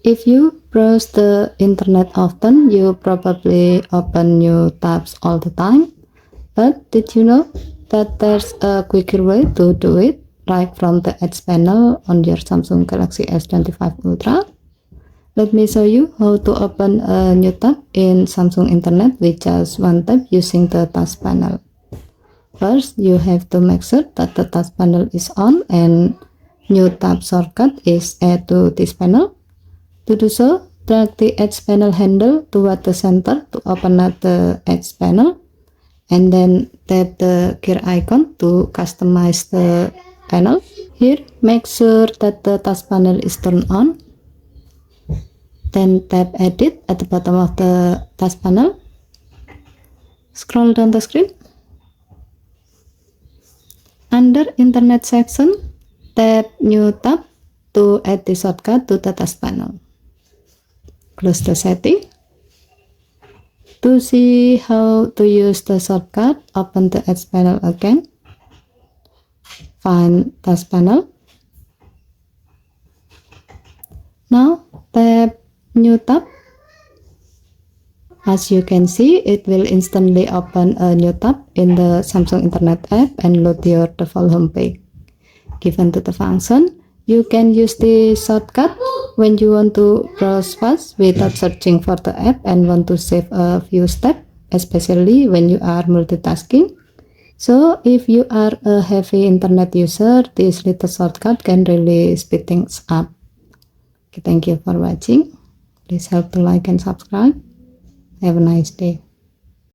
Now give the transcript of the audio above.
If you browse the internet often, you probably open new tabs all the time. But did you know that there's a quicker way to do it, right from the Edge panel on your Samsung Galaxy S25 Ultra? Let me show you how to open a new tab in Samsung Internet with just one tap using the task panel. First, you have to make sure that the task panel is on and new tab shortcut is add to this panel. To do so, drag the Edge panel handle toward the center to open up the Edge panel, and then tap the gear icon to customize the panel. Here, make sure that the task panel is turned on. Then tap Edit at the bottom of the task panel. Scroll down the screen. Under Internet section, tap New tab to add the shortcut to the task panel. Close the setting. To see how to use the shortcut, open the Edge panel again. Find task panel. Now tap New tab. As you can see, it will instantly open a new tab in the Samsung Internet app and load your default homepage. Given to the function, you can use the shortcut when you want to browse fast without searching for the app and want to save a few steps, especially when you are multitasking. So if you are a heavy internet user, this little shortcut can really speed things up. Okay, thank you for watching. Please help to like and subscribe. Have a nice day.